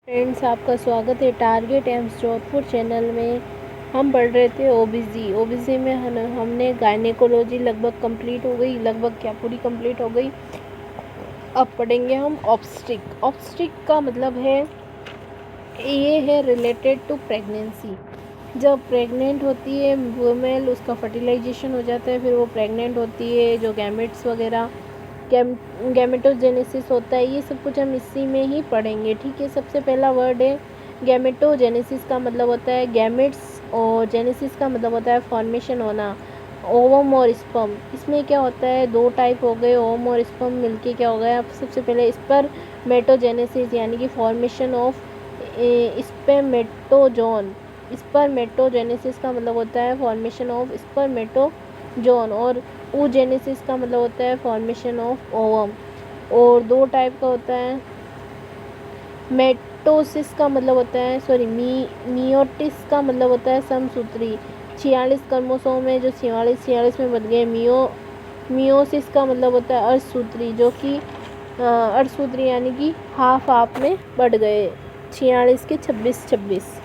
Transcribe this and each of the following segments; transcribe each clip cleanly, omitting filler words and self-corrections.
Friends, आपका स्वागत है टारगेट एम्स जोधपुर चैनल में। हम पढ़ रहे थे ओबीसी में हमने गायनेकोलॉजी लगभग कंप्लीट हो गई, लगभग क्या पूरी कंप्लीट हो गई। अब पढ़ेंगे हम ऑब्स्ट्रिक का मतलब है, ये है रिलेटेड टू प्रेगनेंसी। जब प्रेग्नेंट होती है वुमेन, उसका फर्टिलाइजेशन हो जाता है, फिर वो प्रेग्नेंट होती है, जो गैमेट्स वगैरह गैमेटोजेनेसिस होता है, ये सब कुछ हम इसी में ही पढ़ेंगे। ठीक है, सबसे पहला वर्ड है गैमेटोजेनेसिस का मतलब होता है गैमेट्स, और जेनेसिस का मतलब होता है फॉर्मेशन होना, ओवम और स्पर्म। इसमें क्या होता है, दो टाइप हो गए, ओवम और स्पर्म मिलके क्या हो गया। सबसे पहले स्पर्मेटोजेनेसिस यानी कि फॉर्मेशन ऑफ स्पर्मेटोजोन। स्पर्मेटोजेनेसिस का मतलब होता है फॉर्मेशन ऑफ स्पर्मेटोजोन, और oogenesis का मतलब होता है फॉर्मेशन ऑफ ओवम। और दो टाइप का होता है। मेटोसिस का मतलब होता है मियोटिस का मतलब होता है समसूत्री। 46 क्रमोसोम में जो 46 में बन गए। मियोसिस का मतलब होता है अर्धसूत्री, जो कि अर्धसूत्री यानी कि हाफ में बढ़ गए, 46 के 26।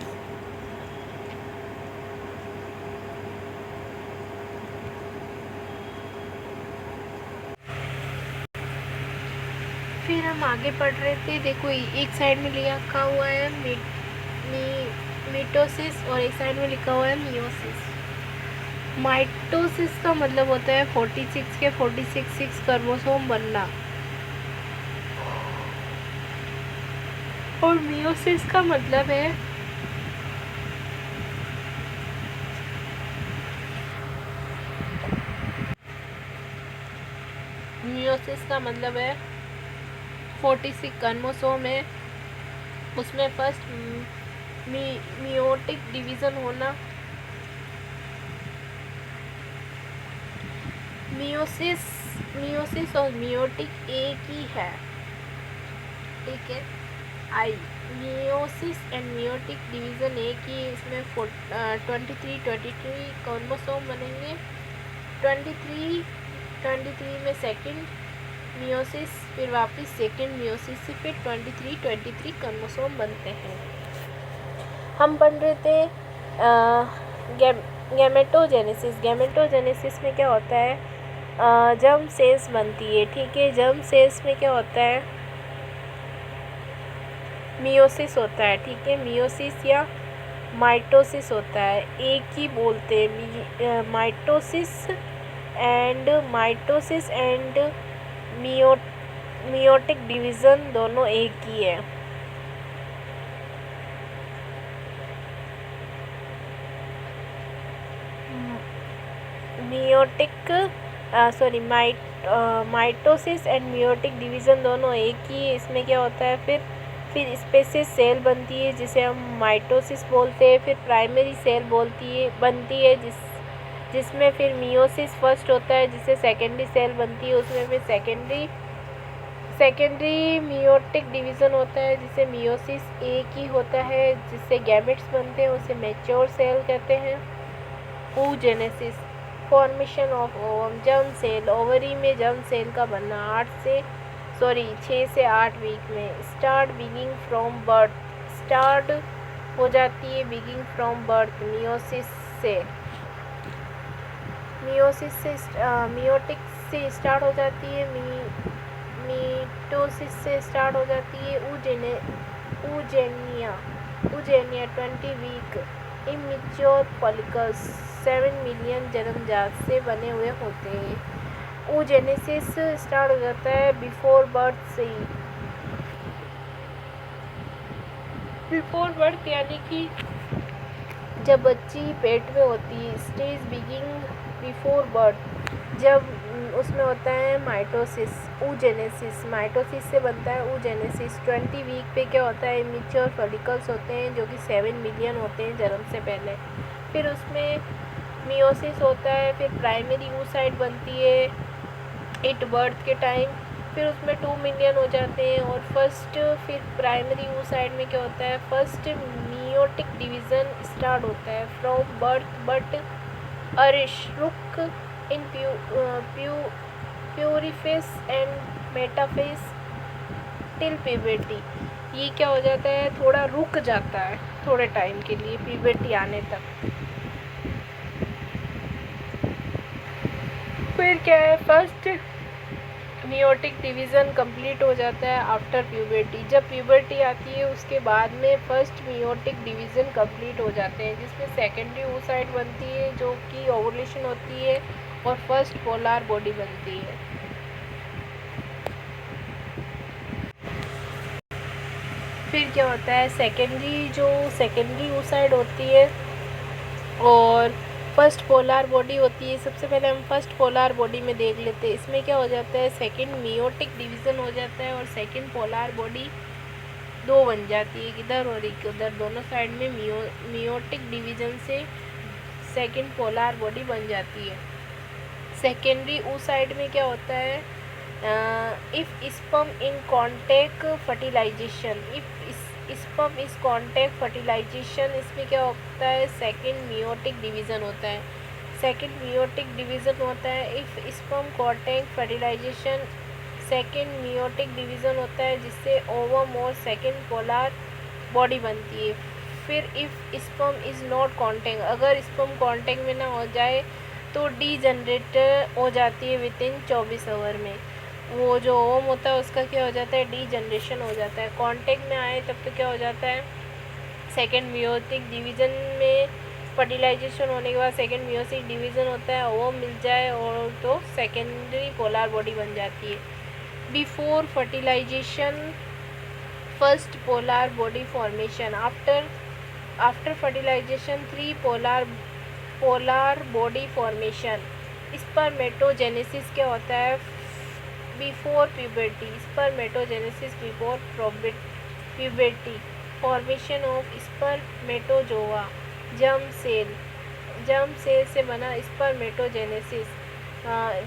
फिर हम आगे पढ़ रहे थे। देखो, एक साइड में लिखा हुआ है मिटोसिस और एक साइड में लिखा हुआ है मियोसिस। माइटोसिस का मतलब होता है 46 के 46 क्रोमोसोम बनना, और मियोसिस का मतलब है मियोसिस का मतलब है 46 क्रोमोसोम है, उसमें फर्स्ट मियोटिक डिवीज़न होना। मियोसिस और मियोटिक एक ही है, ठीक है। मियोसिस एंड मियोटिक डिवीज़न एक ही, इसमें 23 क्रोमोसोम बनेंगे। 23 में सेकंड मियोसिस, फिर वापस सेकंड मियोसिस से फिर 23 क्रोमोसोम बनते हैं। हम पढ़ रहे थे गैमेटोजेनेसिस में क्या होता है, जर्म सेल्स बनती है, ठीक है। जर्म सेल्स में क्या होता है, मियोसिस होता है, ठीक है। मियोसिस या माइटोसिस होता है, एक ही बोलते हैं। माइटोसिस एंड मियोटिक डिवीज़न दोनों एक ही है। माइटोसिस एंड मियोटिक डिवीज़न दोनों एक ही है। इसमें क्या होता है, फिर स्पेसिस सेल बनती है जिसे हम माइटोसिस बोलते हैं, फिर प्राइमरी सेल बनती है जिसमें फिर मियोसिस फर्स्ट होता है, जिससे सेकेंडरी सेल बनती है, उसमें फिर सेकेंडरी मियोटिक डिवीज़न होता है, जिसे मियोसिस एक ही होता है, जिससे गैमेट्स बनते हैं, उसे मैच्योर सेल कहते हैं। oogenesis formation of ovum, germ cell, ovary में जर्म सेल का बनना 6 से 8 वीक में। Start beginning from birth, start हो जाती है बिगिंग फ्रॉम बर्थ मियोसिस से। मियोटिक से स्टार्ट हो जाती है, मीटोसिस से स्टार्ट हो जाती है। Oogonia 20 week. Immature follicles 7 million जन्मजात से बने हुए होते हैं। oogenesis स्टार्ट हो जाता है बिफोर बर्थ से ही। बिफोर बर्थ यानी कि जब बच्ची पेट में होती है। स्टेज बिगिंग बिफोर बर्थ, जब उसमें होता है oogenesis माइटोसिस से बनता है oogenesis। 20 वीक पे क्या होता है, इमेच्योर फॉलिकल्स होते हैं जो कि 7 मिलियन होते हैं जन्म से पहले। फिर उसमें मियोसिस होता है, फिर प्राइमरी oocyte बनती है एट बर्थ के टाइम, फिर उसमें 2 मिलियन हो जाते हैं। और फिर प्राइमरी oocyte में क्या होता है, फर्स्ट मियोटिक डिवीज़न स्टार्ट होता है फ्रॉम बर्थ, बट रुक इन प्यूरिफेस एंड मेटाफेस टिल प्यूबर्टी। ये क्या हो जाता है, थोड़ा रुक जाता है थोड़े टाइम के लिए प्यूबर्टी आने तक। फिर क्या है, फर्स्ट मियोटिक डिवीज़न कंप्लीट हो जाता है आफ्टर प्यूबर्टी। जब प्यूबर्टी आती है उसके बाद में फर्स्ट मियोटिक डिवीज़न कंप्लीट हो जाते हैं, जिसमें सेकेंडरी oocyte बनती है जो कि ओवुलेशन होती है और फर्स्ट पोलर बॉडी बनती है। फिर क्या होता है, सेकेंडरी oocyte होती है और फर्स्ट पोलर बॉडी होती है। सबसे पहले हम फर्स्ट पोलर बॉडी में देख लेते हैं। इसमें क्या हो जाता है, सेकंड मियोटिक डिवीज़न हो जाता है और सेकंड पोलर बॉडी दो बन जाती है, इधर और एक उधर, दोनों साइड में मियोटिक डिवीज़न से सेकंड पोलर बॉडी बन जाती है। सेकेंडरी oocyte में क्या होता है, if sperm in contact fertilization, sperm is contact fertilization, इसमें क्या होता है, सेकंड मियोटिक डिवीज़न होता है। सेकंड मियोटिक डिवीज़न होता है if sperm contact fertilization, second meiotic division होता है जिससे ओवम और सेकंड पोलर बॉडी बनती है। फिर if sperm is not contact, अगर स्पर्म कॉन्टैक्ट में ना हो जाए तो डीजनरेट हो जाती है विदिन 24 आवर में। वो जो ओवम होता है उसका क्या हो जाता है, डीजनरेशन हो जाता है। कांटेक्ट में आए तब तो क्या हो जाता है, सेकंड मियोटिक डिवीज़न में फर्टिलाइजेशन होने के बाद सेकंड मियोटिक डिवीज़न होता है, ओवम मिल जाए और तो सेकेंडरी पोलर बॉडी बन जाती है। Before fertilization first polar body formation, after fertilization three polar body formation. Spermatogenesis क्या होता है, before puberty, spermatogenesis before puberty, formation of spermatozoa, germ cell से बना स्पर्मेटोजेनेसिस,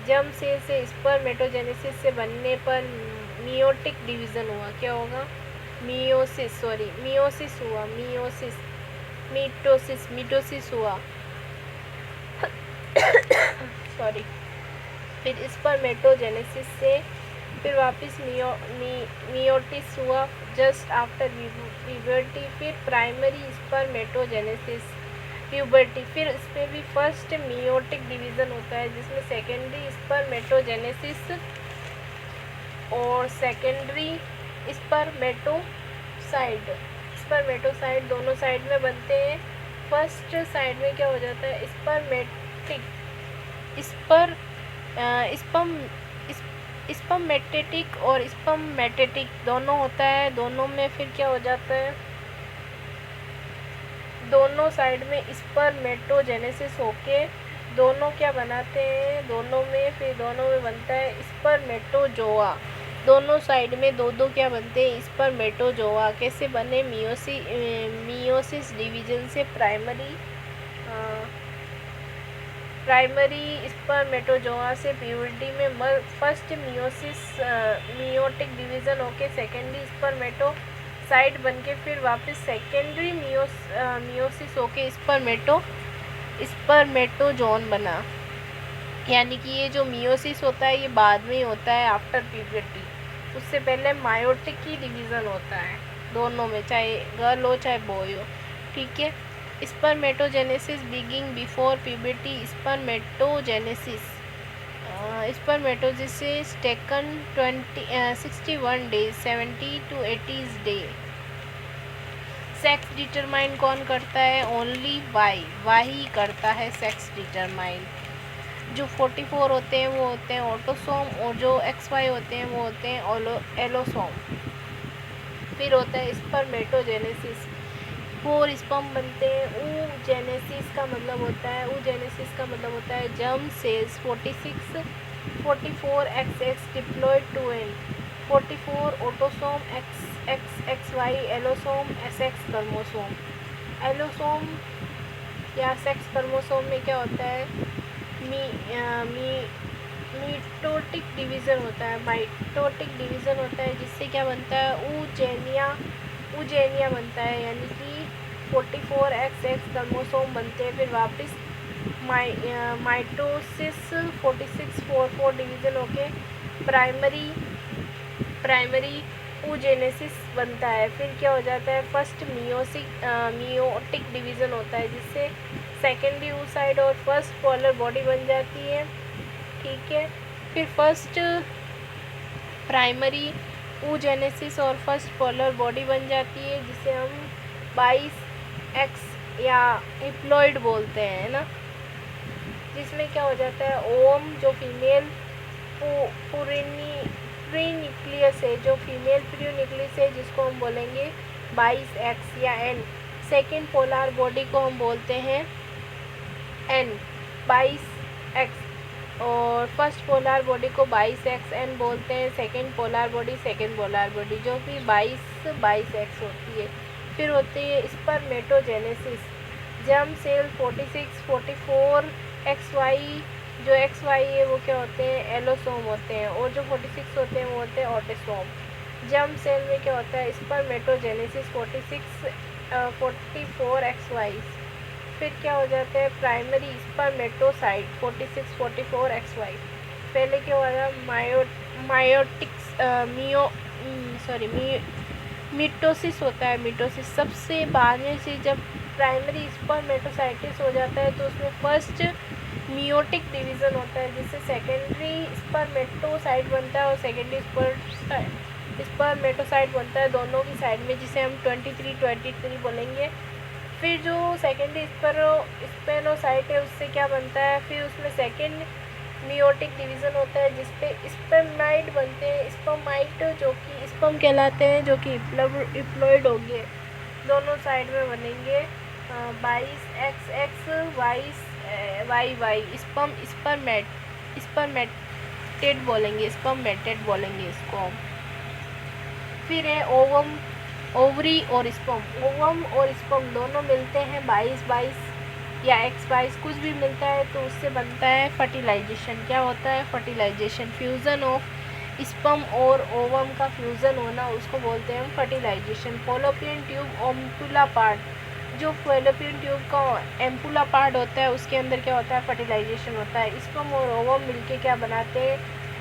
जर्म सेल से स्पर्मेटोजेनेसिस से बनने पर मियोटिक डिवीज़न हुआ, क्या होगा, मीटोसिस हुआ सॉरी। फिर स्पर्मेटोजेनेसिस से फिर वापस मियोटिस हुआ जस्ट आफ्टर प्यूबर्टी। फिर प्राइमरी स्पर्मेटोजेनेसिस, प्यूबर्टी, फिर इसमें भी फर्स्ट मियोटिक डिवीज़न होता है जिसमें सेकेंडरी स्पर्मेटोजेनेसिस और सेकेंडरी स्पर्मेटोसाइड दोनों साइड में बनते हैं। फर्स्ट साइड में क्या हो जाता है, स्पर्मेटेटिक और स्पर्मेटेटिक दोनों होता है। दोनों में फिर क्या हो जाता है, दोनों साइड में स्पर्मेटोजेनेसिस होके दोनों क्या बनाते हैं, दोनों में बनता है स्पर्मेटोजोआ। दोनों साइड में दो क्या बनते हैं, स्पर्मेटोजोआ। कैसे बने, मियोसिस डिवीज़न से प्राइमरी स्पर्मेटोजोआ से प्यूबर्टी में फर्स्ट मियोटिक डिवीज़न होके सेकेंडरी स्पर्मेटोसाइड बनके फिर वापस सेकेंडरी मियोसिस होके स्पर्मेटोजोन बना। यानी कि ये जो मियोसिस होता है ये बाद में ही होता है आफ्टर प्यूबर्टी, उससे पहले मायोटिक ही डिवीज़न होता है दोनों में, चाहे गर्ल हो चाहे बॉय हो, ठीक है। Spermatogenesis begin before puberty, spermatogenesis taken 61 days, 70 to 80 day. Sex determine कौन करता है, ओनली वाई ही करता है सेक्स डिटरमाइन। जो 44 होते हैं वो होते हैं ऑटोसोम और जो XY होते हैं वो होते हैं एलोसोम। फिर होता है स्पर्मेटोजेनेसिस, 4 स्पर्म बनते हैं। oogenesis का मतलब होता है germ cells 44 XX diploid two N, 44 autosome XY allosome SX chromosome. Allosome या सेक्स क्रोमोसोम में क्या होता है, मीटोटिक डिवीज़न होता है, जिससे क्या बनता है, ऊजेनिया बनता है, यानी कि 44 XX क्रोमोसोम बनते हैं। फिर वापस माइटोसिस 46 44 डिवीज़न होके प्राइमरी oogenesis बनता है। फिर क्या हो जाता है, फर्स्ट मियोटिक डिवीज़न होता है जिससे सेकेंडरी oocyte और फर्स्ट पोलर बॉडी बन जाती है। ठीक है, फिर फर्स्ट प्राइमरी oogenesis और फर्स्ट पोलर बॉडी बन जाती है जिसे हम 22X या इप्लॉइड बोलते हैं ना, जिसमें क्या हो जाता है, ओवम जो फीमेल प्री न्यूक्लियस है, जो फीमेल प्री न्यूक्लियस है जिसको हम बोलेंगे 22X या N। सेकेंड पोलर बॉडी को हम बोलते हैं N 22X, और फर्स्ट पोलर बॉडी को 22XN बोलते हैं। सेकेंड पोलर बॉडी जो कि 22X होती है। फिर होती है स्पर्मेटोजेनेसिस, जर्म सेल 46-44XY, जो XY है वो क्या होते हैं, एलोसोम होते हैं, और जो 46 होते हैं वो होते हैं ऑटोसोम। जर्म सेल में क्या होता है, स्पर्मेटोजेनेसिस 44XY। फिर क्या हो जाता है, प्राइमरी स्पर्मेटोसाइट 46-44XY। पहले क्या हो रहा है, मिटोसिस होता है। मिटोसिस सबसे बाद में से जब प्राइमरी स्पर्मेटोसाइटिस हो जाता है तो उसमें फर्स्ट मियोटिक डिवीज़न होता है जिससे सेकेंडरी स्पर्मेटोसाइट बनता है और सेकेंडरी स्पर्मेटोसाइट बनता है दोनों की साइड में, जिसे हम 23 बोलेंगे। फिर जो सेकेंडरी स्पर्मेटोसाइट है उससे क्या बनता है, फिर उसमें सेकेंड मियोटिक डिवीज़न होता है जिसपे स्पर्माइड बनते हैं। स्पर्माइड जो कि स्पर्म कहलाते हैं, जो कि इप्लॉइड होंगे, दोनों साइड में बनेंगे 22XX YY। स्पर्मेटेड बोलेंगे इसको। फिर है ओवम, ओवरी और स्पर्म। ओवम और स्पर्म दोनों मिलते हैं 22 या X22, कुछ भी मिलता है तो उससे बनता है फर्टिलाइजेशन। क्या होता है, फर्टिलाइजेशन। फ्यूज़न ऑफ स्पर्म और ओवम का फ्यूज़न होना उसको बोलते हैं हम fertilization. Fallopian tube ampulla part, जो फॉलोपियन ट्यूब का एम्पुला पार्ट होता है उसके अंदर क्या होता है, फर्टिलाइजेशन होता है। स्पर्म और ओवम मिलके क्या बनाते हैं,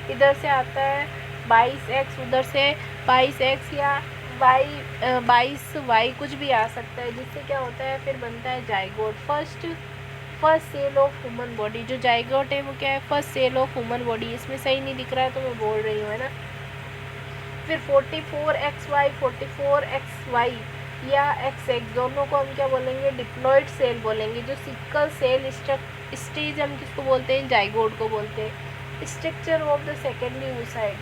इधर से आता है 22X, उधर से 22X या 22Y, कुछ भी आ सकता है, जिससे क्या होता है, फिर बनता है zygote. First cell of human body, जो जाइगोट है वो क्या है, first cell of human body. इसमें सही नहीं दिख रहा है तो मैं बोल रही हूँ, है ना। फिर 44XY 44XY या XX दोनों को हम क्या बोलेंगे, डिप्लॉइड सेल बोलेंगे। जो सिकल सेल स्टेज हम किसको बोलते हैं, जाइगोट को बोलते हैं। Structure of the secondary oocyte,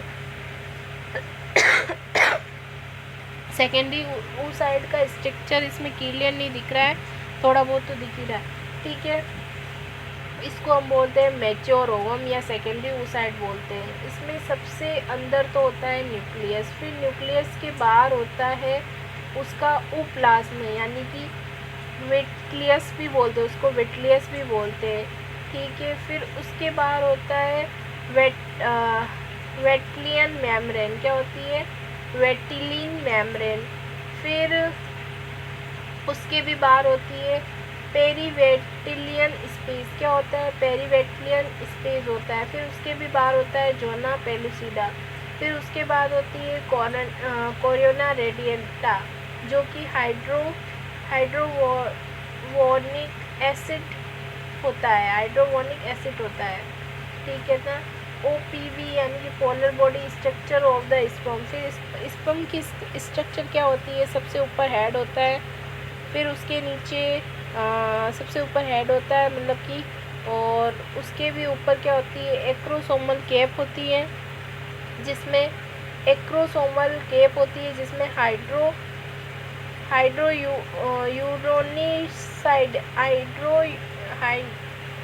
secondary oocyte का स्ट्रक्चर इसमें क्लियर नहीं दिख रहा है, थोड़ा बहुत तो दिख ही रहा है। ठीक है, इसको हम बोलते हैं मैच्योर ओवम या सेकेंडरी oocyte बोलते हैं। इसमें सबसे अंदर तो होता है न्यूक्लियस, फिर न्यूक्लियस के बाहर होता है उसका ओप्लाज्म, यानी कि विट्लियस भी बोलते हैं उसको, विट्लियस भी बोलते हैं। ठीक है, फिर उसके बाहर होता है वेटिलियन मेम्ब्रेन। क्या होती है, वेटिलिन मेम्ब्रेन। फिर उसके भी बाहर होती है पेरीवेटिलियन स्पेस। क्या होता है, पेरीवेटिलियन स्पेस होता है। फिर उसके भी बाहर होता है जोना पेलुसिडा। फिर उसके बाद होती है कोरियोना रेडिएंटा, जो कि हाइड्रोवोनिक एसिड होता है, ठीक है ना। OPV यानी कि polar body structure of the sperm. फिर स्पर्म की स्ट्रक्चर क्या होती है, सबसे ऊपर हेड होता है, फिर उसके नीचे सबसे ऊपर हेड होता है, मतलब कि, और उसके भी ऊपर क्या होती है, एक्रोसोमल कैप होती है, जिसमें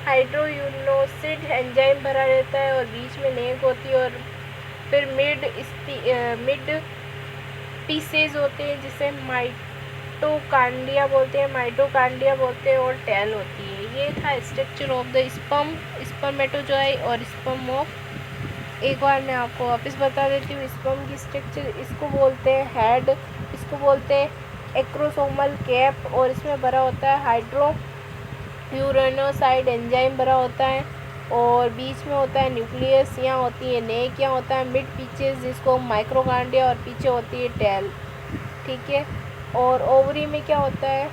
हाइड्रोयूनोसिड एंजाइम भरा रहता है और बीच में नेक होती है, और फिर मिड पीसेज होते हैं जिसे माइटोकांड्रिया बोलते हैं, और टेल होती है। ये था स्ट्रक्चर ऑफ द स्पर्मेटोजोई और स्पर्म ऑफ। एक बार मैं आपको वापस बता देती हूँ, स्पर्म की स्ट्रक्चर, इसको बोलते हैं हेड, इसको बोलते हैं एक्रोसोमल कैप, और इसमें भरा होता है हाइड्रोयूरेनोसाइड एंजाइम भरा होता है। और बीच में होता है न्यूक्लियस, यहाँ होती है नेक, यहाँ होता है मिड पीचेस जिसको माइक्रोकांडिया, और पीछे होती है टेल, ठीक है। और ओवरी में क्या होता है,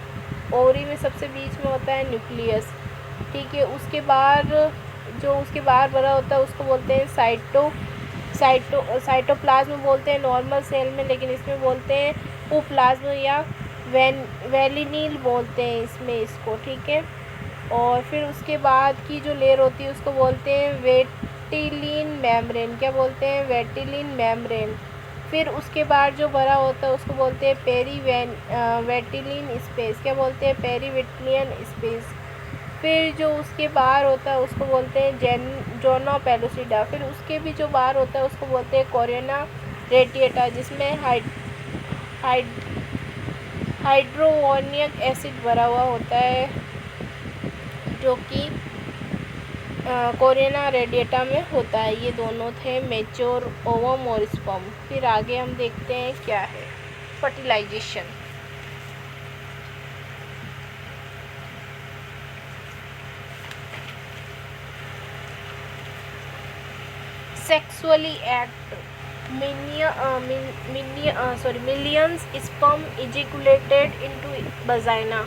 ओवरी में सबसे बीच में होता है न्यूक्लियस, ठीक है। उसके बाद जो उसके बाहर बना होता है उसको बोलते हैं साइटोप्लाज्म बोलते हैं नॉर्मल सेल में, लेकिन इसमें बोलते हैं ओप्लाज्म या वेलिनील बोलते हैं इसमें इसको, ठीक है। और फिर उसके बाद की जो लेयर होती है उसको बोलते हैं वेटिलिन मेम्ब्रेन, क्या बोलते हैं, वेटिलिन मेम्ब्रेन। फिर उसके बाद जो बड़ा होता है उसको बोलते हैं वेटिलिन स्पेस, क्या बोलते हैं, पेरीविटलियन स्पेस। फिर जो उसके बाहर होता है उसको बोलते हैं जोना पेलुसिडा। फिर उसके भी जो बाहर होता है उसको बोलते हैं कोरिना रेडिएटा, जिसमें हाइड्रोनिक एसिड भरा हुआ होता है, जो कि कोरिना रेडिएटा में होता है। ये दोनों थे मैच्योर ओवम और स्पर्म। फिर आगे हम देखते हैं क्या है fertilisation. Sexually act millions sperm ejaculated into vagina.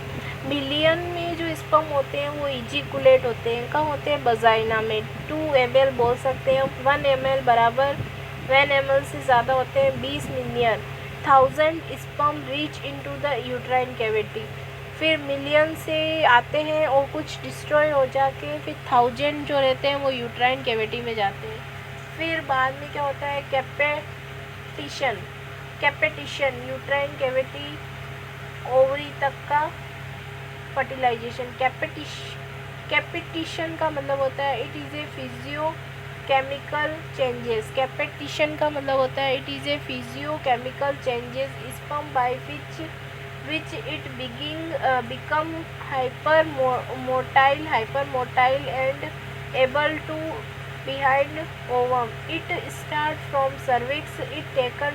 Million में जो स्पर्म होते हैं वो इजिकुलेट होते हैं, कहाँ होते हैं, वजाइना में। 2 ml बोल सकते हैं, 1 ml बराबर 1 ml से ज़्यादा होते हैं 20 million. 1000 sperm reach into the uterine cavity. फिर मिलियन से आते हैं और कुछ डिस्ट्रॉय हो जाके फिर 1000 जो रहते हैं वो यूट्राइन कैविटी में जाते हैं। फिर बाद में क्या होता है, कैपेटिशन यूट्राइन कैविटी ओवरी तक का फर्टिलाइजेशन। कैपिटिशन का मतलब होता है it is a physio chemical changes. Capacitation का मतलब होता है it is a physio chemical changes sperm by which it become hypermotile and able to behind ovum. It start from cervix. It taken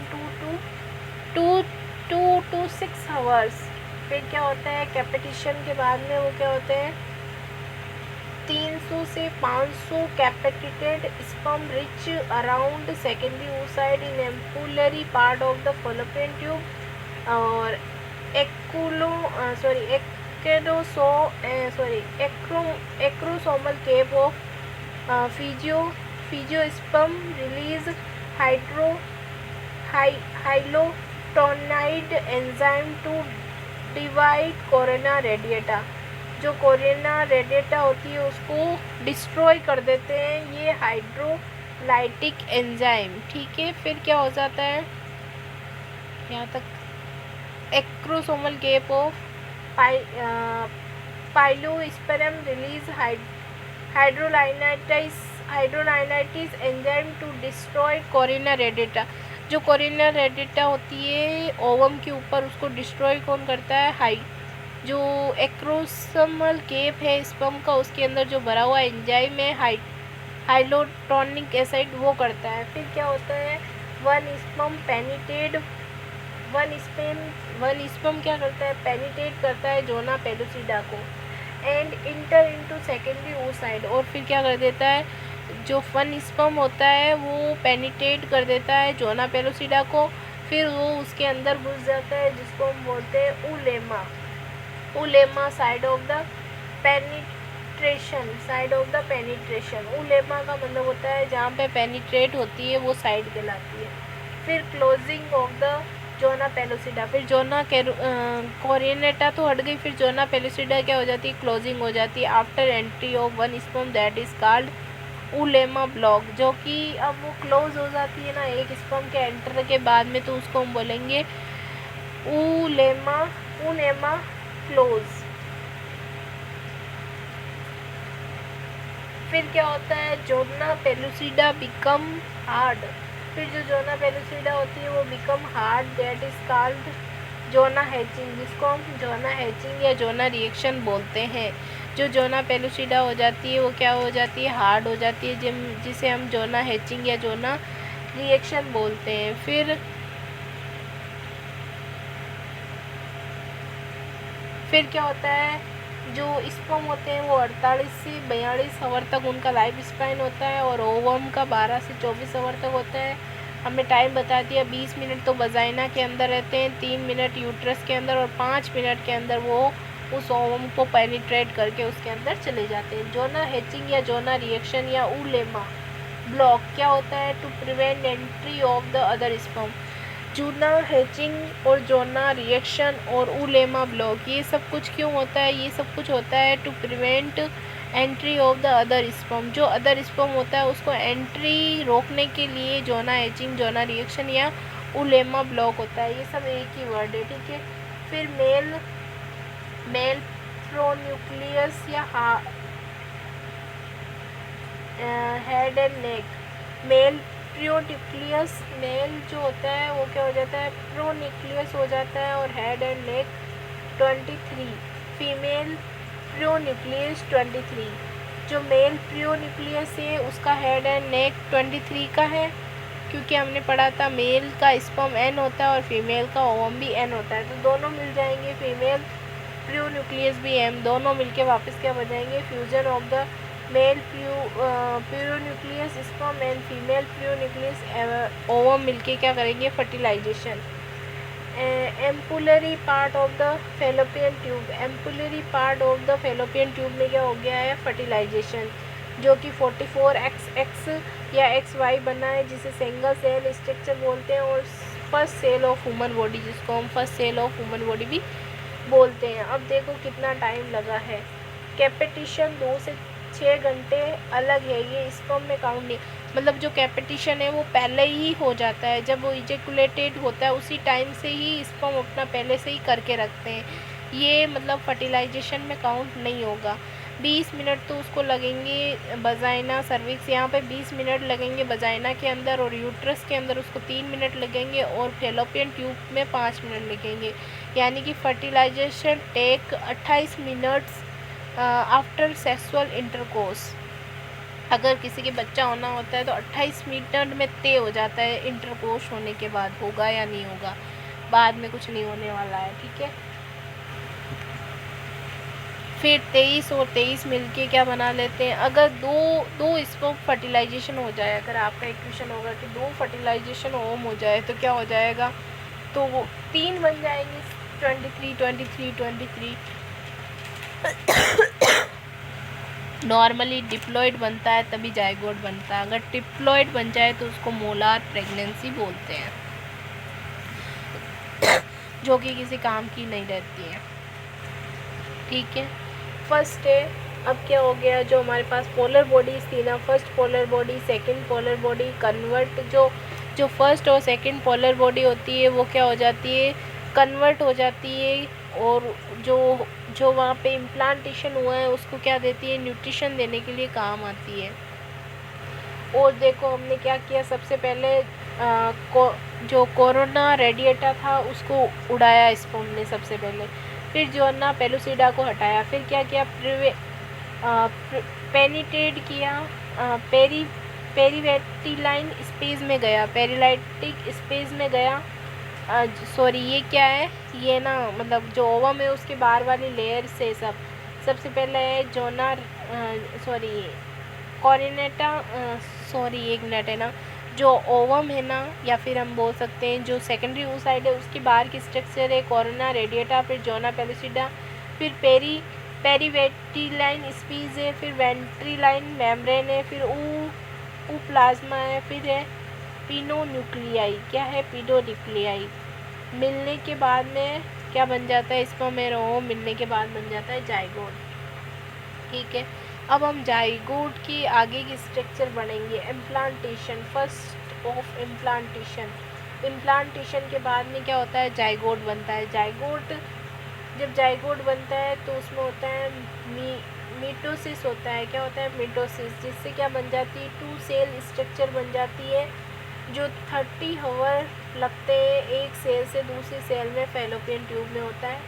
2 to 6 hours. फिर क्या होता है, कैपेटिशन के बाद में वो क्या होते हैं, 300 से 500 capacitated sperm reach around secondary oocyte in ampullary part of the Fallopian tube और एक्रोसोमल केप ऑफ फिजियोस्पर्म release hyaluronidase enzyme to divide corona radiata. जो कोरिना रेडिएटा होती है उसको डिस्ट्रॉय कर देते हैं ये हाइड्रोलाइटिक एंजाइम, ठीक है। फिर क्या हो जाता है, यहाँ तक एक्रोसोमल केप ऑफ पाइलोस्पर्म release hydrolytic enzyme to destroy corona radiata. जो कोरिना रेडिएटा होती है ओवम के ऊपर उसको डिस्ट्रॉय कौन करता है, जो एक्रोसोमल केप है स्पर्म का उसके अंदर जो भरा हुआ एंजाइम है हाइलोटोनिक एसिड वो करता है। फिर क्या होता है, वन स्पर्म क्या करता है, पेनिट्रेट करता है जोना पेलुसिडा को and inter into secondary oocyte। और फिर क्या कर देता है, जो वन स्पर्म होता है वो पेनिट्रेट कर देता है जोना पेलुसिडा को, फिर वो उसके अंदर घुस जाता है जिसको हम बोलते हैं उलेमा साइड ऑफ द पेनिट्रेशन। उलेमा का मतलब होता है जहाँ पे पेनिट्रेट होती है वो साइड कहलाती है। फिर closing of the zona pellucida. फिर जोना कोरिनेटा तो हट गई, फिर जोना पेलुसिडा क्या हो जाती है, क्लोजिंग हो जाती है after entry of one sperm that is called Ulema block. जो कि अब वो क्लोज हो जाती है ना एक स्पर्म के एंटर के बाद में, तो उसको हम बोलेंगे उलेमा क्लोज। फिर क्या होता है, जोना पेलुसिडा बिकम हार्ड। फिर जो जोना पेलुसिडा होती है वो become hard that is called zona hatching, जिसको हम जोना हैचिंग या जोना रिएक्शन बोलते हैं। जो जोना पेलुसिडा हो जाती है वो क्या हो जाती है, हार्ड हो जाती है, जिसे हम जोना हैचिंग या जोना रिएक्शन बोलते हैं। फिर क्या होता है, जो स्पर्म होते हैं वो 48 से 42 आवर तक उनका लाइफ स्पैन होता है और ओवम का 12 से 24 आवर तक होता है। हमें टाइम बता दिया 20 मिनट तो वजाइना के अंदर रहते हैं, 3 मिनट यूट्रस के अंदर और 5 मिनट के अंदर वो उस ओवम को पेनिट्रेट करके उसके अंदर चले जाते हैं। जोना हैचिंग या जोना रिएक्शन या उलेमा ब्लॉक क्या होता है? To prevent entry of the other sperm. Zona hatching और जोना रिएक्शन और उलेमा ब्लॉक ये सब कुछ क्यों होता है? ये सब कुछ होता है to prevent entry of the other sperm. जो अदर स्पर्म होता है उसको एंट्री रोकने के लिए जोना हैचिंग, जोना रिएक्शन या उलेमा ब्लॉक होता है। ये सब एक ही वर्ड है, ठीक है। फिर मेल प्रोन्यूक्लियस या head and neck. Male pronucleus, male जो होता है वो क्या हो जाता है? प्रोन्यूक्लियस हो जाता है और head and neck 23। Female pronucleus 23। जो मेल प्रोन्यूक्लियस है उसका हेड एंड नेक 23 का है, क्योंकि हमने पढ़ा था मेल का स्पर्म n होता है और फीमेल का ओवम भी n होता है, तो दोनों मिल जाएंगे। फीमेल प्रोन्यूक्लियस भी m, दोनों मिलके वापस क्या हो जाएंगे? Fusion of the male pronucleus sperm and female pronucleus ovum मिलके क्या करेंगे? Fertilization. Ampullary part of the fallopian tube. Ampullary part of the fallopian tube में क्या हो गया है? फर्टिलाइजेशन, जो कि 44XX या XY बना है, जिसे सिंगल सेल स्ट्रक्चर बोलते हैं और first cell of human body, जिसको हम first cell of human body भी बोलते हैं। अब देखो कितना टाइम लगा है। कैपिटेशन 2 से 6 घंटे अलग है, ये स्पर्म में काउंट नहीं, मतलब जो कैपिटेशन है वो पहले ही हो जाता है, जब वो इजेकुलेटेड होता है उसी टाइम से ही स्पर्म अपना पहले से ही करके रखते हैं, ये मतलब फर्टिलाइजेशन में काउंट नहीं होगा। 20 मिनट तो उसको लगेंगे वजाइना सर्विक्स, यहाँ पे 20 मिनट लगेंगे वजाइना के अंदर और यूट्रस के अंदर उसको 3 मिनट लगेंगे और फेलोपियन ट्यूब में 5 मिनट लगेंगे, यानी कि fertilization take 28 minutes after sexual intercourse. अगर किसी के बच्चा होना होता है तो 28 मिनट में तय हो जाता है इंटरकोर्स होने के बाद होगा या नहीं होगा, बाद में कुछ नहीं होने वाला है, ठीक है। फिर 23 और 23 मिलके क्या बना लेते हैं? अगर दो इसको फर्टिलाइजेशन हो जाए, अगर आपका इक्वेशन होगा कि 2 फर्टिलाइजेशन ओम हो जाए तो क्या हो जाएगा? तो वो 3 बन जाएंगे, 23 23 23। नॉर्मली डिप्लॉइड बनता है तभी जाइगोट बनता है, अगर डिप्लॉइड बन जाए तो उसको मोलार प्रेगनेंसी बोलते हैं, जो कि किसी काम की नहीं रहती है, ठीक है। फर्स्ट है, अब क्या हो गया? जो हमारे पास पोलर बॉडीज थी ना, first polar body, second polar body, convert, जो फर्स्ट और सेकंड पोलर बॉडी होती है वो क्या हो जाती है? कन्वर्ट हो जाती है, और जो वहाँ पे इम्प्लांटेशन हुआ है उसको क्या देती है? न्यूट्रिशन देने के लिए काम आती है। और देखो हमने क्या किया, सबसे पहले जो कोरोना रेडिएटा था उसको उड़ाया स्पर्म ने सबसे पहले, फिर जो ना पेलुसिडा को हटाया, फिर क्या किया? पेनिट्रेट किया, पेरीवेटिलाइन स्पेस में गया, पेरिलाइटिक स्पेस में गया, सॉरी ये क्या है? ये ना मतलब जो ओवम है उसके बाहर वाली लेयर से सबसे पहले है जोना, सॉरी कॉर्नेटा, सॉरी एक मिनट है ना, जो ओवम है ना, या फिर हम बोल सकते हैं जो सेकेंडरी वो साइड है उसके बाहर की स्ट्रक्चर है कोरोना रेडिएटा, फिर जोना पेलुसिडा, फिर पेरीवेटिलाइन स्पीस है, फिर वेंट्रिलाइन मेम्ब्रेन है, फिर ऊ प्लाज्मा है, फिर है पिनोन्यूक्लियाई। क्या है? पिनोन्यूक्लियाई। मिलने के बाद में क्या बन जाता है? स्पर्म और ओवम मिलने के बाद बन जाता है जाइगोट, ठीक है। अब हम जाइगोट की आगे की स्ट्रक्चर बढ़ेंगे। इम्प्लांटेशन, फर्स्ट ऑफ इम्प्लांटेशन के बाद में क्या होता है? जाइगोट बनता है। जब जाइगोट बनता है तो उसमें होता है मीटोसिस होता है। क्या होता है? मीटोसिस, जिससे क्या बन जाती है? 2 सेल स्ट्रक्चर बन जाती है, जो 30 आवर लगते हैं एक सेल से दूसरी सेल में फेलोपियन ट्यूब में होता है।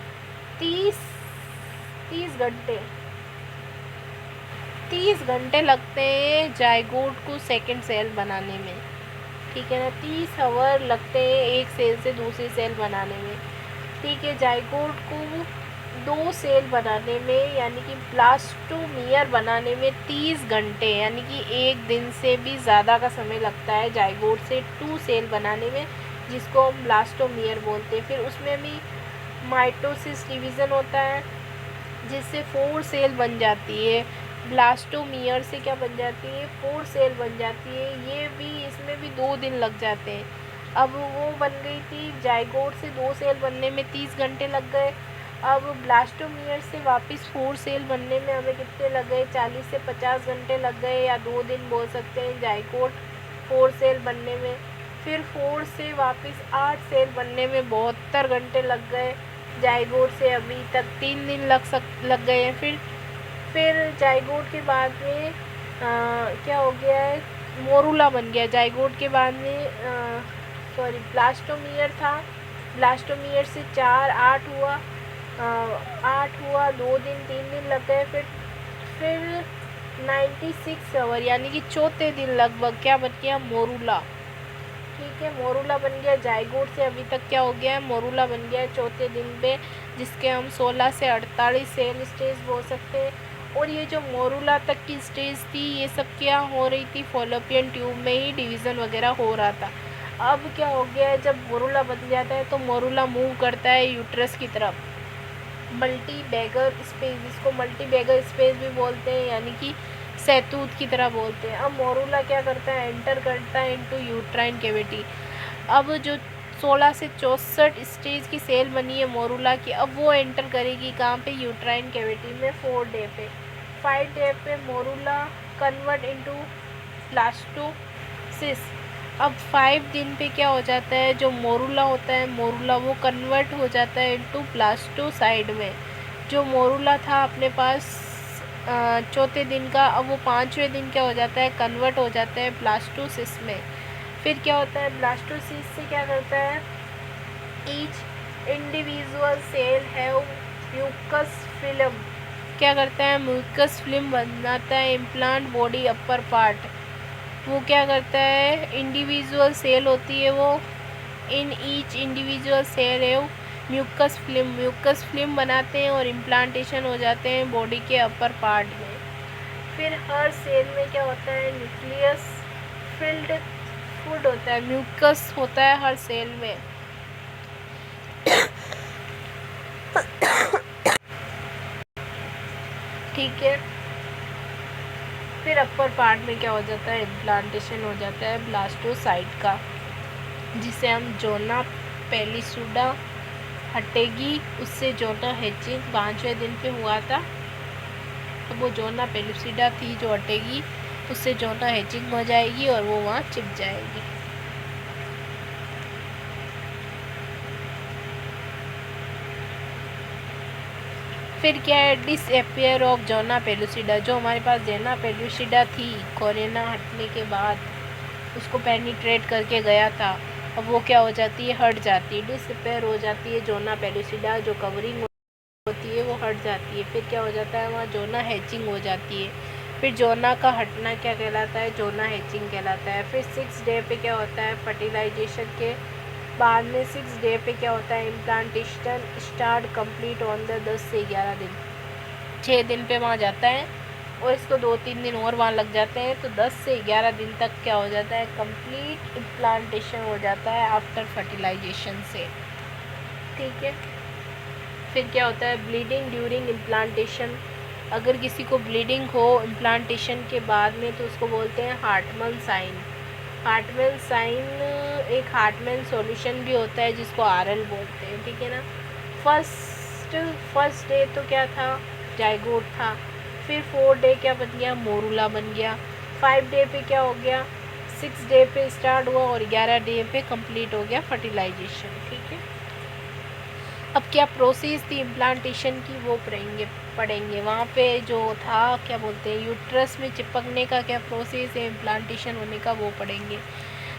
30 घंटे लगते हैं जाइगोट को सेकंड सेल बनाने में, ठीक है ना। 30 आवर लगते हैं एक सेल से दूसरी सेल बनाने में, ठीक है। जाइगोट को 2 सेल बनाने में यानी कि ब्लास्टोमियर बनाने में 30 घंटे यानी कि 1 दिन से भी ज़्यादा का समय लगता है जाइगोट से 2 सेल बनाने में, जिसको हम ब्लास्टोमियर बोलते हैं। फिर उसमें भी माइटोसिस डिवीज़न होता है जिससे 4 सेल बन जाती है। ब्लास्टोमियर से क्या बन जाती है, 4 सेल बन जाती है। ये भी इसमें भी 2 दिन लग जाते हैं। अब वो बन गई थी जाइगोट से 2 सेल बनने में 30 घंटे लग गए। अब ब्लास्टोमियर से वापस 4 सेल बनने में हमें कितने लग गए, 40 से 50 घंटे लग गए, या 2 दिन बोल सकते हैं जाइगोट 4 सेल बनने में। फिर 4 से वापस 8 सेल बनने में 72 घंटे लग गए। जाइगोट से अभी तक 3 दिन लग गए हैं। फिर जाइगोट के बाद में क्या हो गया है, मोरूला बन गया। जाइगोट के बाद में ब्लास्टोमियर था। ब्लास्टोमियर से 4 8 हुआ, 8 हुआ, 2 दिन 3 दिन लग गए। फिर 96 आवर यानी कि चौथे दिन लगभग क्या बन गया, मोरूला। ठीक है, मोरूला बन गया। जाइगोट से अभी तक क्या हो गया है, मोरूला बन गया है चौथे दिन पे, जिसके हम 16 से 48 सेल स्टेज बोल सकते हैं। और ये जो मोरूला तक की स्टेज थी, ये सब क्या हो रही थी, फॉलोपियन ट्यूब में ही डिवीज़न वगैरह हो रहा था। अब क्या हो गया है, जब मोरूला बन जाता है तो मोरूला मूव करता है यूट्रस की तरफ, मल्टी बैगर स्पेस, जिसको मल्टी बैगर स्पेस भी बोलते हैं, यानी कि सहतूत की तरह बोलते हैं। अब मोरूला क्या करता है, एंटर करता है इनटू यूट्राइन कैविटी। अब जो 16 से 64 स्टेज की सेल बनी है मोरूला की, अब वो एंटर करेगी कहाँ पे, यूट्राइन कैविटी में 4 डे पे। 5 डे पे मोरूला कन्वर्ट इनटू ब्लास्टोसिस। अब 5 दिन पे क्या हो जाता है, जो मोरूला होता है मोरूला वो कन्वर्ट हो जाता है इनटू ब्लास्टोसाइड में। जो मोरूला था अपने पास चौथे दिन का, अब वो 5वें दिन क्या हो जाता है, कन्वर्ट हो जाता है ब्लास्टोसिस में। फिर क्या होता है, ब्लास्टोसिस से क्या करता है, each individual cell have mucus film, क्या करता है, म्यूकस फिल्म बनाता है इम्प्लांट बॉडी अपर पार्ट। वो क्या करता है, इंडिविजुअल सेल होती है वो, इन ईच इंडिविजुअल सेल है म्यूकस फिल्म बनाते हैं और इम्प्लांटेशन हो जाते हैं बॉडी के अपर पार्ट में। फिर हर सेल में क्या होता है, न्यूक्लियस फिल्ड फूड होता है, म्यूकस होता है हर सेल में। ठीक है, फिर अपर पार्ट में क्या हो जाता है, इम्प्लांटेशन हो जाता है ब्लास्टोसाइट का, जिसे हम जोना पेलिसुडा हटेगी, उससे जोना हैचिंग 5वें दिन पे हुआ था। तो वो जोना पेलिसुडा थी जो हटेगी, उससे जोना हैचिंग हो जाएगी और वो वहाँ चिप जाएगी। फिर क्या है, डिसअपियर ऑफ जोना पेलुसिडा। जो हमारे पास जोना पेलुसिडा थी कोरोना हटने के बाद, उसको पेनिट्रेट करके गया था, अब वो क्या हो जाती है, हट जाती है, डिसअपियर हो जाती है। जोना पेलुसिडा जो कवरिंग होती है वो हट जाती है। फिर क्या हो जाता है, वहाँ जोना हैचिंग हो जाती है। फिर जोना का हटना क्या कहलाता है, जोना हैचिंग कहलाता है। फिर 6 डे पे क्या होता है, फर्टिलाइजेशन के बाद में 6 डे पे क्या होता है, implantation start complete on the 10 से 11 दिन, 6 दिन पे वहाँ जाता है और इसको 2-3 दिन और वहाँ लग जाते हैं, तो 10 से 11 दिन तक क्या हो जाता है, कंप्लीट इम्प्लांटेशन हो जाता है आफ्टर फर्टिलाइजेशन से। ठीक है, फिर क्या होता है, ब्लीडिंग ड्यूरिंग इम्प्लांटेशन। अगर किसी को ब्लीडिंग हो इम्प्लांटेशन के बाद में तो उसको बोलते हैं हार्टमन साइन। हार्टमैन साइन एक हार्टमैन सॉल्यूशन भी होता है जिसको आरएल बोलते हैं। ठीक है ना। फर्स्ट डे तो क्या था, जाइगोट था। फिर 4 डे क्या बन गया, मोरूला बन गया। 5 डे पे क्या हो गया, 6 डे पे स्टार्ट हुआ और 11 डे पे कंप्लीट हो गया फर्टिलाइजेशन। ठीक है, अब क्या प्रोसेस थी इम्प्लांटेशन की वो पढ़ेंगे। वहाँ पे जो था क्या बोलते हैं, यूट्रस में चिपकने का क्या प्रोसेस है, इम्प्लांटेशन होने का वो पढ़ेंगे,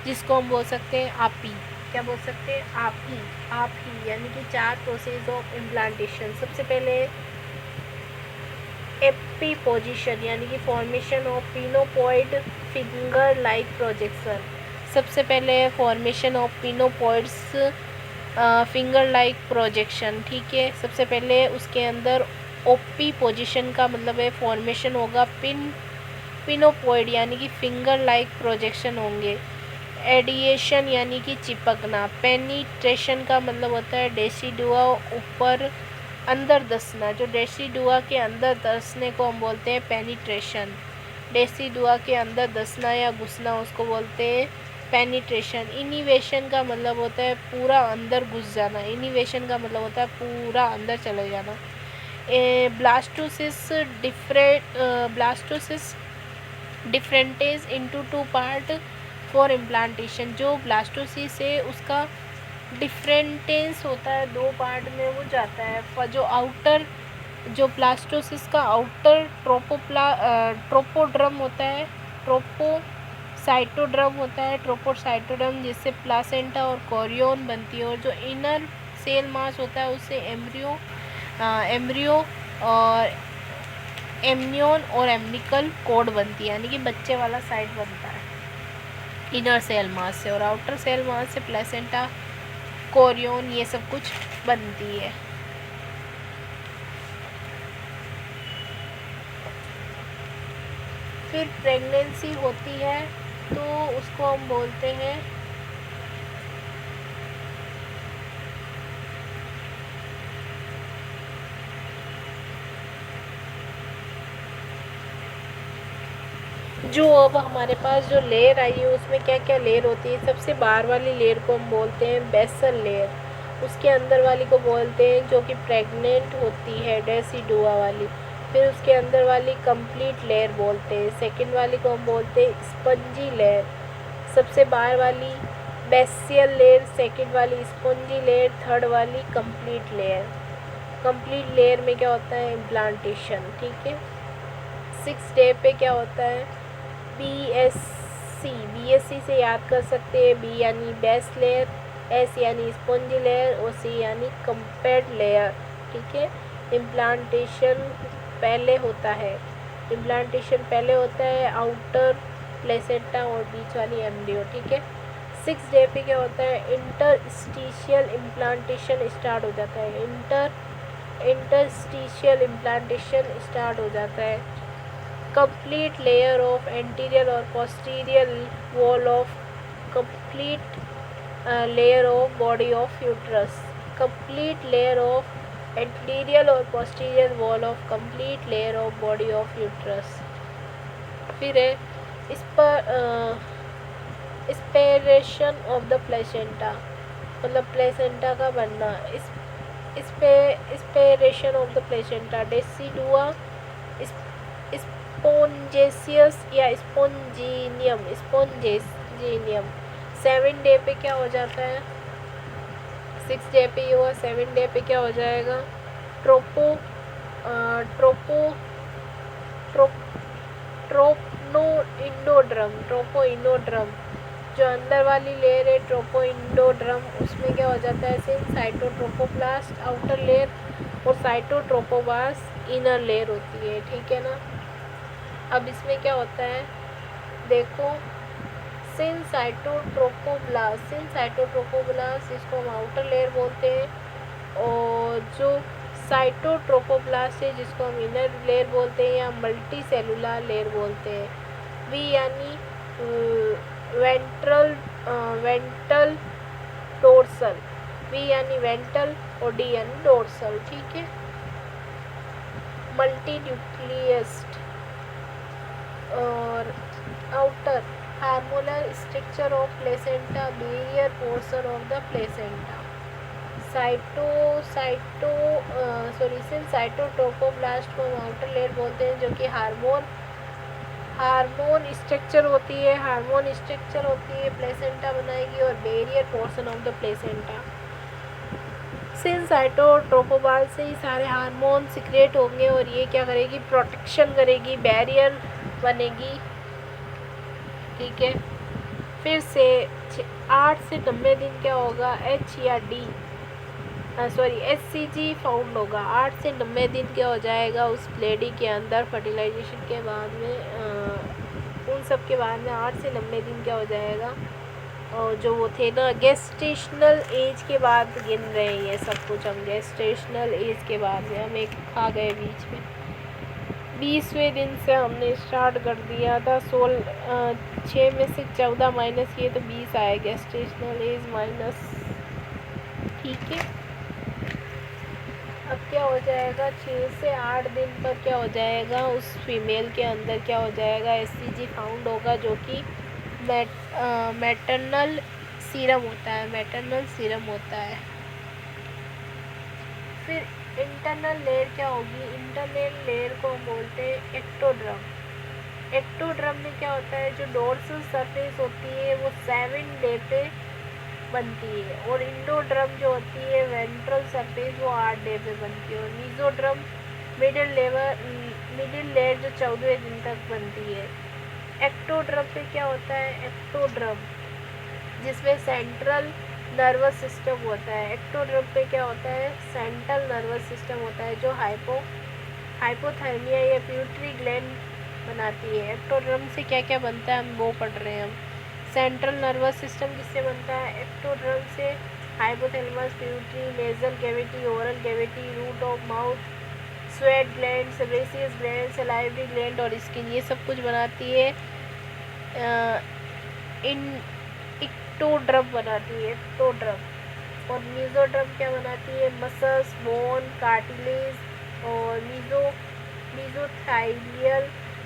जिसको हम बोल सकते हैं आपी। क्या बोल सकते हैं, आप ही यानी कि 4 प्रोसेस ऑफ इम्प्लांटेशन। सबसे पहले एपी पोजिशन यानी कि formation of pinopode finger like projection. सबसे पहले formation of pinopodes finger like projection, ठीक है। सबसे पहले उसके अंदर ओपी पोजीशन का मतलब है फॉर्मेशन होगा, पिनोपॉइड यानी कि फिंगर लाइक प्रोजेक्शन होंगे। एडिएशन यानी कि चिपकना। पेनिट्रेशन का मतलब होता है डेसिडुआ ऊपर अंदर धंसना, जो डेसिडुआ के अंदर धंसने को हम बोलते हैं पेनिट्रेशन। डेसिडुआ के अंदर धंसना या घुसना उसको बोलते हैं पेनिट्रेशन। इनिवेशन का मतलब होता है पूरा अंदर घुस जाना। इनिवेशन का मतलब होता है पूरा अंदर चले जाना। Blastocyst differentiates into 2 part for implantation. जो ब्लास्टोसिस है उसका डिफरेंटेंस होता है 2 पार्ट में वो जाता है। जो ब्लास्टोसिस का आउटर ट्रोपोड्रम होता है, ट्रोपोसाइटोड्रम होता है, ट्रोपोसाइटोड्रम जिससे प्लासेंटा और कोरियन बनती है, और जो इनर सेल मास होता है उससे एम्ब्रियो और एमनियन और एमनिकल कोड बनती है, यानी कि बच्चे वाला साइड बनता है इनर सेल मास से, और आउटर सेल मास से प्लेसेंटा, कोरियन, ये सब कुछ बनती है। फिर प्रेगनेंसी होती है तो उसको हम बोलते हैं जो अब हमारे पास जो लेयर आई है उसमें क्या क्या लेयर होती है। सबसे बाहर वाली लेयर को हम बोलते हैं बेसल लेयर, उसके अंदर वाली को बोलते हैं जो कि प्रेग्नेंट होती है डेसिडुआ वाली। फिर उसके अंदर वाली कंप्लीट लेयर बोलते हैं। सेकंड वाली को हम बोलते हैं स्पंजी लेयर। सबसे बाहर वाली बेसियल लेयर, सेकंड वाली स्पंजी लेयर, थर्ड वाली कंप्लीट लेयर। कंप्लीट लेयर में क्या होता है इम्प्लांटेशन, ठीक है। 6 डे पे क्या होता है बीएससी से याद कर सकते हैं। बी यानी बेस लेयर, एस यानी स्पंजी लेयर और सी यानी कंपेक्ट लेयर, ठीक है। इम्प्लांटेशन पहले होता है आउटर प्लेसेंटा और बीच वाली एम्ब्रियो, ठीक है। 6 डे पे क्या होता है इंटरस्टिशियल इम्प्लांटेशन स्टार्ट हो जाता है। इंटरस्टिशियल इम्प्लांटेशन स्टार्ट हो जाता है। कंप्लीट लेयर ऑफ एंटीरियर और posterior wall of complete layer of body of uterus. Complete layer of anterior और posterior wall of complete layer of body of uterus. फिर है इस पर स्पेरेशन ऑफ द प्लेसेंटा, मतलब प्लेसेंटा का बनना। Separation of the placenta. Decidua spongiosa या spongiosum 7 day पे क्या हो जाता है 6 डे पे ये हुआ, 7 डे पे क्या हो जाएगा ट्रोपोइंडोड्रम। जो अंदर वाली लेयर है ट्रोपोइंडोड्रम, उसमें क्या हो जाता है साइटोट्रोपोब्लास्ट आउटर लेयर और साइटोट्रोपोबास इनर लेयर होती है, ठीक है ना। अब इसमें क्या होता है देखो साइटोट्रोपोब्लास्ट इसको हम आउटर लेयर बोलते हैं, और जो साइटोट्रोपोब्लास्ट है जिसको हम इनर लेयर बोलते हैं या मल्टी सेलुलर लेयर बोलते हैं। वी यानी वेंट्रल डोर्सल, वी यानी वेंट्रल और डी यानी डोर्सल, ठीक है। मल्टी न्यूक्लियस्ड और outer hormonal structure of placenta, barrier portion of the placenta. Cytotrophoblast को हम आउटर लेयर बोलते हैं जो कि हार्मोन स्ट्रक्चर होती है प्लेसेंटा बनाएगी, और barrier portion of the placenta. Syncytiotrophoblast से ही सारे हार्मोन सिक्रेट होंगे और ये क्या करेगी प्रोटेक्शन करेगी, बैरियर बनेगी, ठीक है। फिर से 8 से 90 दिन क्या होगा HCG फाउंड होगा। 8 से 90 दिन क्या हो जाएगा उस लेडी के अंदर फर्टिलाइजेशन के बाद में उन सब के बाद में 8 से 90 दिन क्या हो जाएगा और जो वो थे ना, गेस्टेशनल एज के बाद गिन रहे हैं ये सब कुछ हम, गेस्टेशनल एज के बाद में हम एक खा गए बीच में। 20वें दिन से हमने स्टार्ट कर दिया था। 6 में से 14 माइनस किए तो 20 आया, गेस्टेशनल एज माइनस। ठीक है, अब क्या हो जाएगा, 6 से 8 दिन पर क्या हो जाएगा, उस फीमेल के अंदर क्या हो जाएगा, एससीजी फाउंड होगा, जो कि मैटरनल सीरम होता है, मैटरनल सीरम होता है। फिर इंटरनल लेयर क्या होगी, इंटरनल लेयर को हम बोलते हैं एक्टोड्रम। एक्टोड्रम में क्या होता है, जो डोर्सल सरफेस होती है वो 7 डे पे बनती है, और इंडोड्रम जो होती है वेंट्रल सरफेस वो 8 डे पे बनती है, और मीजोड्रम मिडिल लेयर जो 14वें दिन तक बनती है। एक्टोड्रम पे क्या होता है, एक्टोड्रम जिसमें सेंट्रल नर्वस सिस्टम होता है। एक्टोड्रम पे क्या होता है, सेंट्रल नर्वस सिस्टम होता है, जो हाइपोथर्मिया या पिट्यूटरी ग्लैंड बनाती है। एक्टोड्रम से क्या क्या बनता है हम वो पढ़ रहे हैं हम। सेंट्रल नर्वस सिस्टम किससे बनता है, एक्टोड्रम से। Hypothalamus, pituitary, nasal cavity, oral cavity, root of mouth, sweat gland, sebaceous gland, salivary gland और स्किन, ये सब कुछ बनाती है एक्टोड्रम बनाती है, एक्टोड्रम। और मीजोड्रम क्या बनाती है, मसल्स, बोन, कार्टिलेज और mesothelial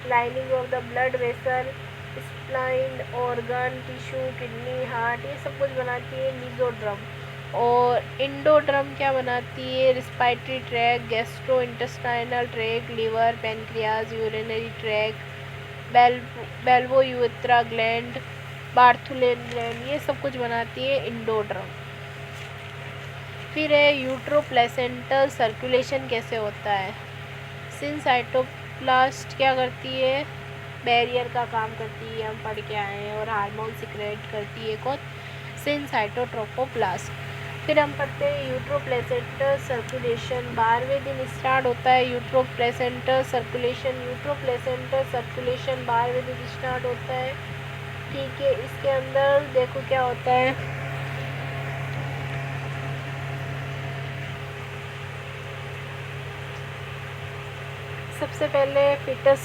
lining of the blood vessel, spleen, organ, tissue, kidney, heart, ये सब कुछ बनाती है मीजोड्रम। और इंडोड्रम क्या बनाती है, respiratory tract, gastro intestinal tract, liver, pancreas, urinary tract, bulbourethral gland, Bartholin gland, ये सब कुछ बनाती है इंडोड्रम। फिर है यूट्रोप्लेसेंटल सर्कुलेशन कैसे होता है। सिनसाइटोप्लास्ट क्या करती है, बैरियर का काम करती है, हम पढ़ के आए हैं, और हार्मोन सिक्रेट करती है कौन, सिनसाइटोट्रोपोप्लास्ट। फिर हम पढ़ते हैं यूट्रोप्लेसेंटल सर्कुलेशन, 12वें दिन स्टार्ट होता है यूट्रोप्लेसेंटल सर्कुलेशन। यूट्रोप्लेसेंटल सर्कुलेशन 12वें दिन स्टार्ट होता है। ठीक है, इसके अंदर देखो क्या होता है, सबसे पहले फिटस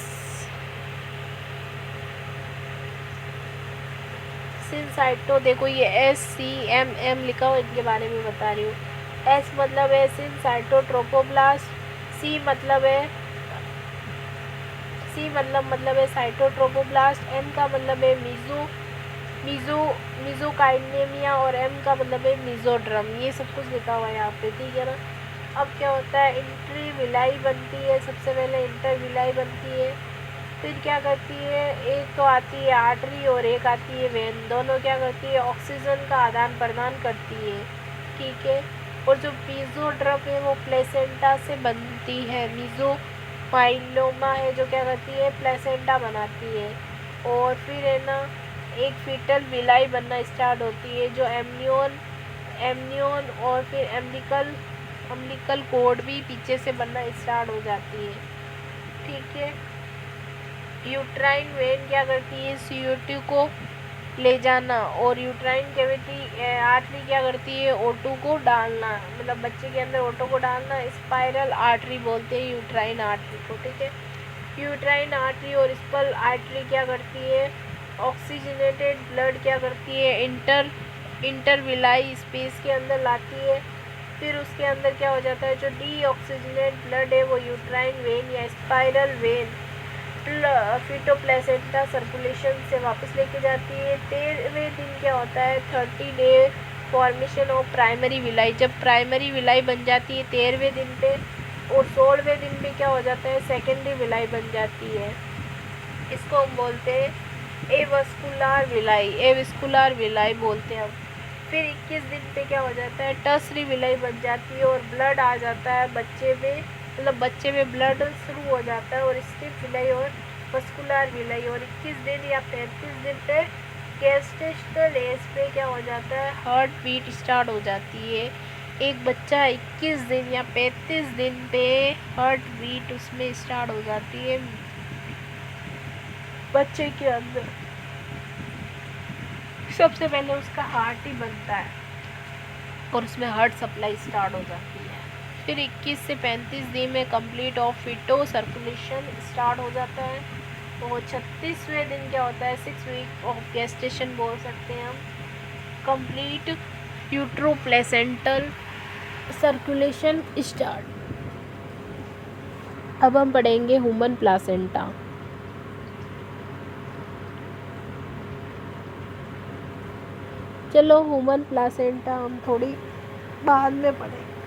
सिनसाइटो, देखो ये SCMM लिखा हुआ, इनके बारे में बता रही हूँ। S मतलब है सिनसाइटोट्रोपोब्लास्ट, C मतलब है साइटोट्रोपोब्लास्ट, N का मतलब है मीजोकाइनेमिया, और M का मतलब है मीजोड्रम। ये सब कुछ लिखा हुआ है यहाँ पे, ठीक है ना। अब क्या होता है, इंटरविलाई बनती है, सबसे पहले इंटरविलाई बनती है। फिर क्या करती है, एक तो आती है आर्टरी और एक आती है वेन, दोनों क्या करती है, ऑक्सीजन का आदान प्रदान करती है। ठीक है, और जो मीजोड्रम है वो प्लेसेंटा से बनती है, मीजोमाइलोमा है जो क्या करती है, प्लेसेंटा बनाती है। और फिर है ना, एक फीटल विलाई बनना स्टार्ट होती है, जो एमनियन और फिर अम्बिलिकल कोड भी पीछे से बनना स्टार्ट हो जाती है। ठीक है, यूट्राइन वेन क्या करती है, CO2 को ले जाना, और यूट्राइन कैविटी आर्टरी क्या करती है, O2 को डालना, मतलब बच्चे के अंदर O2 को डालना, स्पाइरल आर्टरी बोलते हैं यूट्राइन आर्टरी को। ठीक है, यूट्राइन आर्टरी और स्पल आर्टरी क्या करती है, ऑक्सीजनेटेड ब्लड क्या करती है, इंटरविलाई स्पेस के अंदर लाती है। फिर उसके अंदर क्या हो जाता है, जो डीऑक्सीजनेट ब्लड है वो यूट्राइन वेन या स्पाइरल वेन फिटोप्लेसेंटा सर्कुलेशन से वापस लेके जाती है। 13वें दिन क्या होता है, 30 day formation of primary villi, जब प्राइमरी विलाई बन जाती है 13वें दिन पे, और 16वें दिन पे क्या हो जाता है, सेकेंडरी विलाई बन जाती है। इसको हम बोलते हैं एवस्कुलर विलाई बोलते हैं हम। फिर 21 दिन पे क्या हो जाता है, टर्सरी विलाई बन जाती है, और ब्लड आ जाता है बच्चे में, मतलब बच्चे में ब्लड शुरू हो जाता है, और स्टिफ विलाई और वस्कुलर विलाई। और 21 दिन या 35 दिन पे गेस्टेशनल एज पे क्या हो जाता है, हार्ट बीट स्टार्ट हो जाती है। एक बच्चा 21 दिन या 35 दिन पे हार्ट बीट उसमें स्टार्ट हो जाती है बच्चे के अंदर। सबसे पहले उसका हार्ट ही बनता है और उसमें हार्ट सप्लाई स्टार्ट हो जाती है। फिर 21 से 35 दिन में complete of feto circulation start हो जाता है। तो 36वें दिन क्या होता है, 6 वीक ऑफ गेस्टेशन बोल सकते हैं हम। Complete uteroplacental circulation start. अब हम पढ़ेंगे ह्यूमन प्लासेंटा। चलो ह्यूमन प्लासेंटा हम थोड़ी बाद में पढ़ेंगे।